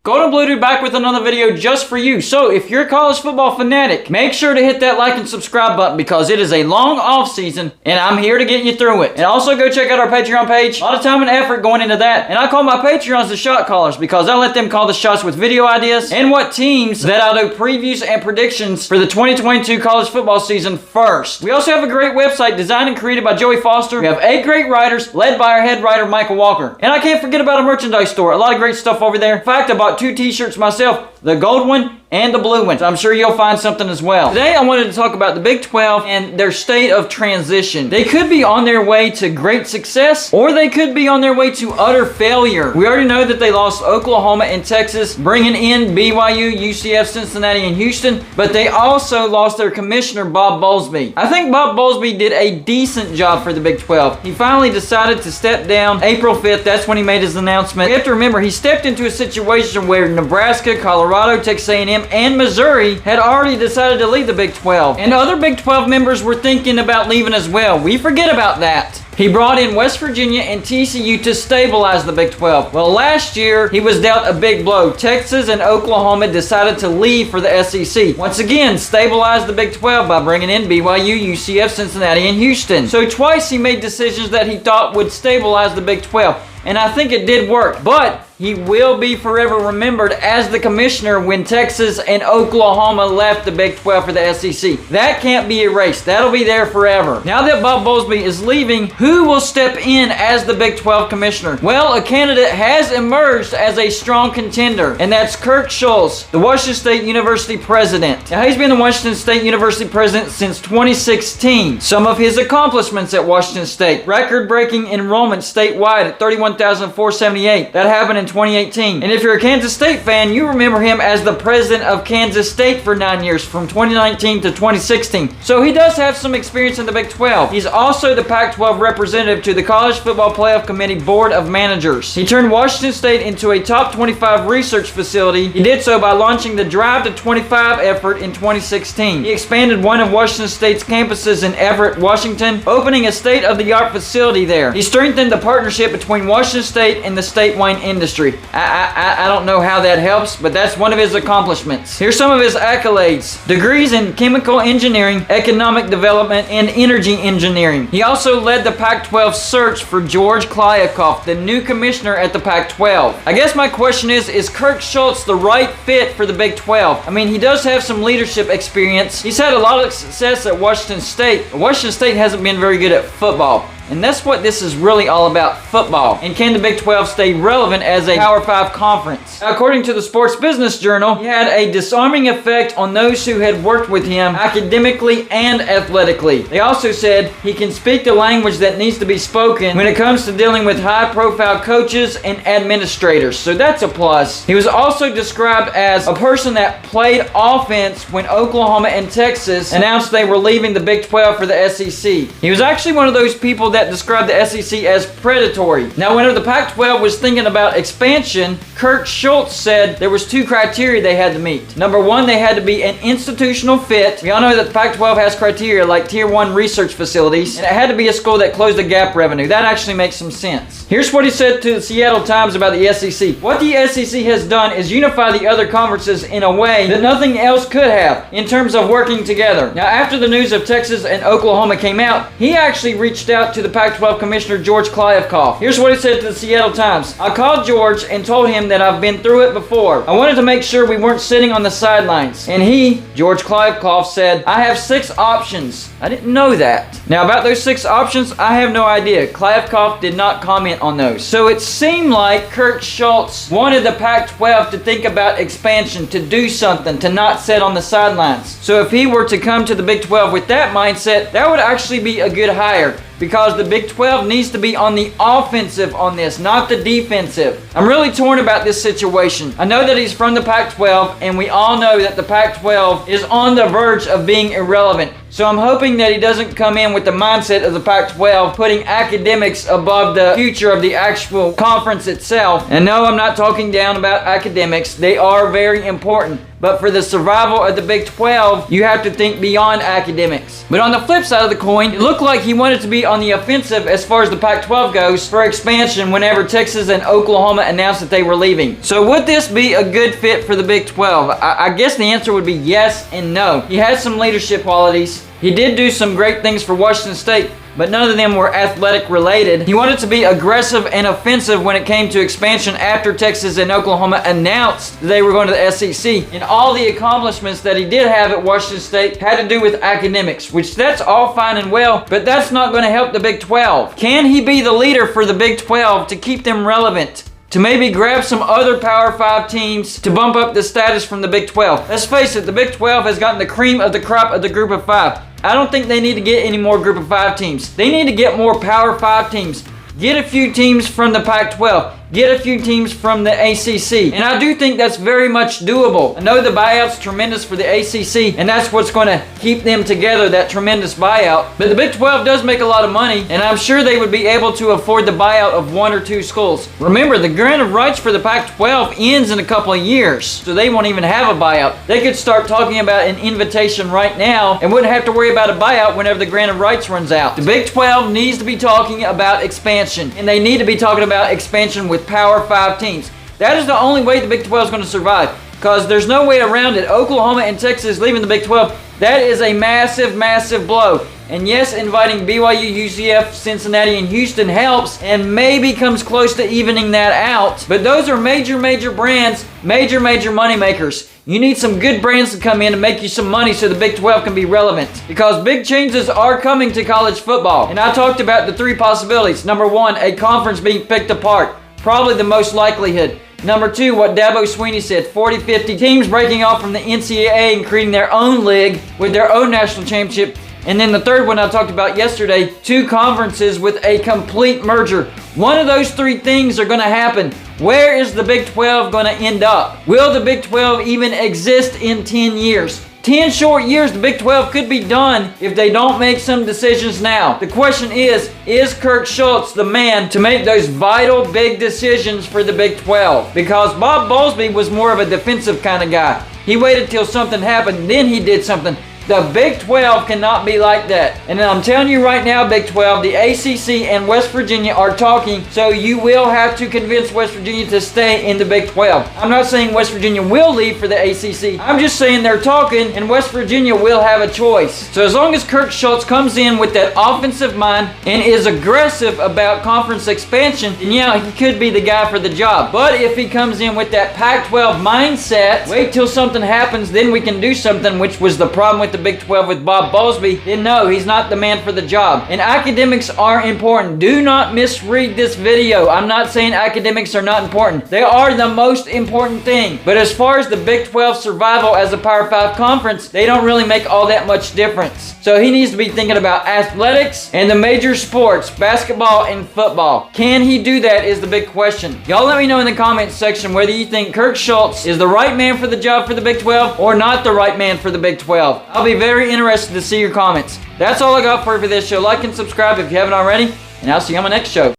Golden Blue Dude back with another video just for you. So if you're a college football fanatic, make sure to hit that like and subscribe button because it is a long off season and I'm here to get you through it. And also go check out our Patreon page. A lot of time and effort going into that. And I call my Patreons the shot callers because I let them call the shots with video ideas and what teams that I'll do previews and predictions for the 2022 college football season first. We also have a great website designed and created by Joey Foster. We have 8 great writers led by our head writer Michael Walker. And I can't forget about a merchandise store. A lot of great stuff over there. In fact, I bought 2 t-shirts myself, the gold one and the blue ones. I'm sure you'll find something as well. Today I wanted to talk about the Big 12 and their state of transition. They could be on their way to great success or they could be on their way to utter failure. We already know that they lost Oklahoma and Texas, bringing in BYU, UCF, Cincinnati, and Houston, but they also lost their commissioner, Bob Bowlesby. I think Bob Bowlesby did a decent job for the Big 12. He finally decided to step down April 5th. That's when he made his announcement. We have to remember he stepped into a situation where Nebraska, Colorado, Texas A&M, and Missouri had already decided to leave the Big 12. And other Big 12 members were thinking about leaving as well. We forget about that. He brought in West Virginia and TCU to stabilize the Big 12. Well, last year, he was dealt a big blow. Texas and Oklahoma decided to leave for the SEC. Once again, stabilized the Big 12 by bringing in BYU, UCF, Cincinnati, and Houston. So twice he made decisions that he thought would stabilize the Big 12. And I think it did work. But he will be forever remembered as the commissioner when Texas and Oklahoma left the Big 12 for the SEC. That can't be erased. That'll be there forever. Now that Bob Bowlesby is leaving, who will step in as the Big 12 commissioner? Well, a candidate has emerged as a strong contender, and that's Kirk Schultz, the Washington State University president. Now, he's been the Washington State University president since 2016. Some of his accomplishments at Washington State: record-breaking enrollment statewide at 31,478. That happened in 2018. And if you're a Kansas State fan, you remember him as the president of Kansas State for 9 years, from 2019 to 2016. So he does have some experience in the Big 12. He's also the Pac-12 representative to the College Football Playoff Committee Board of Managers. He turned Washington State into a top 25 research facility. He did so by launching the Drive to 25 effort in 2016. He expanded one of Washington State's campuses in Everett, Washington, opening a state-of-the-art facility there. He strengthened the partnership between Washington State and the state wine industry. I don't know how that helps, but that's one of his accomplishments. Here's some of his accolades: degrees in chemical engineering, economic development, and energy engineering. He also led the Pac-12 search for George Kliavkoff, the new commissioner at the Pac-12. I guess my question is Kirk Schultz the right fit for the Big 12? I mean, he does have some leadership experience. He's had a lot of success at Washington State. Washington State hasn't been very good at football. And that's what this is really all about, football. And can the Big 12 stay relevant as a Power 5 conference? According to the Sports Business Journal, he had a disarming effect on those who had worked with him academically and athletically. They also said he can speak the language that needs to be spoken when it comes to dealing with high-profile coaches and administrators. So that's a plus. He was also described as a person that played offense when Oklahoma and Texas announced they were leaving the Big 12 for the SEC. He was actually one of those people that described the SEC as predatory. Now, whenever the Pac-12 was thinking about expansion, Kirk Schultz said there was 2 criteria they had to meet. Number 1, they had to be an institutional fit. We all know that the Pac-12 has criteria like Tier 1 research facilities, and it had to be a school that closed the gap revenue. That actually makes some sense. Here's what he said to the Seattle Times about the SEC. What the SEC has done is unify the other conferences in a way that nothing else could have in terms of working together. Now, after the news of Texas and Oklahoma came out, he actually reached out to the Pac-12 Commissioner George Kliavkoff. Here's what he said to the Seattle Times. I called George and told him that I've been through it before. I wanted to make sure we weren't sitting on the sidelines. And he, George Kliavkoff, said, I have 6 options. I didn't know that. Now, about those 6 options, I have no idea. Kliavkoff did not comment on those. So it seemed like Kirk Schultz wanted the Pac-12 to think about expansion, to do something, to not sit on the sidelines. So if he were to come to the Big 12 with that mindset, that would actually be a good hire, because the Big 12 needs to be on the offensive on this, not the defensive. I'm really torn about this situation. I know that he's from the Pac-12, and we all know that the Pac-12 is on the verge of being irrelevant. So I'm hoping that he doesn't come in with the mindset of the Pac-12, putting academics above the future of the actual conference itself. And no, I'm not talking down about academics. They are very important. but for the survival of the Big 12, you have to think beyond academics. But on the flip side of the coin, it looked like he wanted to be on the offensive as far as the Pac-12 goes for expansion whenever Texas and Oklahoma announced that they were leaving. So would this be a good fit for the Big 12? I guess the answer would be yes and no. He has some leadership qualities. He did do some great things for Washington State, but none of them were athletic related. He wanted to be aggressive and offensive when it came to expansion after Texas and Oklahoma announced that they were going to the SEC. And all the accomplishments that he did have at Washington State had to do with academics, which that's all fine and well, but that's not going to help the Big 12. Can he be the leader for the Big 12 to keep them relevant? To maybe grab some other Power 5 teams to bump up the status from the Big 12. Let's face it, the Big 12 has gotten the cream of the crop of the Group of 5. I don't think they need to get any more Group of 5 teams. They need to get more Power 5 teams. Get a few teams from the Pac-12. Get a few teams from the ACC. And I do think that's very much doable. I know the buyout's tremendous for the ACC, and that's what's going to keep them together, that tremendous buyout. But the Big 12 does make a lot of money, and I'm sure they would be able to afford the buyout of 1 or 2 schools. Remember, the grant of rights for the Pac-12 ends in a couple of years, so they won't even have a buyout. They could start talking about an invitation right now and wouldn't have to worry about a buyout whenever the grant of rights runs out. The Big 12 needs to be talking about expansion, and they need to be talking about expansion with Power 5 teams. That is the only way the Big 12 is going to survive, because there's no way around it. Oklahoma and Texas leaving the Big 12, that is a massive, massive blow. And yes, inviting BYU, UCF, Cincinnati, and Houston helps and maybe comes close to evening that out. But those are major, major brands, major, major money makers. You need some good brands to come in and make you some money so the Big 12 can be relevant. Because big changes are coming to college football. And I talked about the 3 possibilities. Number 1, a conference being picked apart. Probably the most likelihood. Number 2, what Dabo Swinney said, 40, 50 teams breaking off from the NCAA and creating their own league with their own national championship. And then the third one I talked about yesterday, 2 conferences with a complete merger. One of those 3 things are going to happen. Where is the Big 12going to end up? Will the Big 12 even exist in 10 years? 10 short years, the Big 12 could be done if they don't make some decisions now. The question is Kirk Schultz the man to make those vital big decisions for the Big 12? Because Bob Bowlesby was more of a defensive kind of guy. He waited till something happened, then he did something. The Big 12 cannot be like that. And I'm telling you right now, Big 12, the ACC and West Virginia are talking, so you will have to convince West Virginia to stay in the Big 12. I'm not saying West Virginia will leave for the ACC. I'm just saying they're talking, and West Virginia will have a choice. So as long as Kirk Schultz comes in with that offensive mind and is aggressive about conference expansion, then yeah, he could be the guy for the job. But if he comes in with that Pac-12 mindset, wait till something happens, then we can do something, which was the problem with the Big 12 with Bob Bowlesby, then no, he's not the man for the job. And academics are important. Do not misread this video. I'm not saying academics are not important. They are the most important thing. But as far as the Big 12 survival as a Power 5 conference, they don't really make all that much difference. So he needs to be thinking about athletics and the major sports, basketball and football. Can he do that is the big question. Y'all let me know in the comments section whether you think Kirk Schultz is the right man for the job for the Big 12 or not the right man for the Big 12. I'll be very interested to see your comments. That's all I got for you for this show. Like and subscribe if you haven't already, and I'll see you on my next show.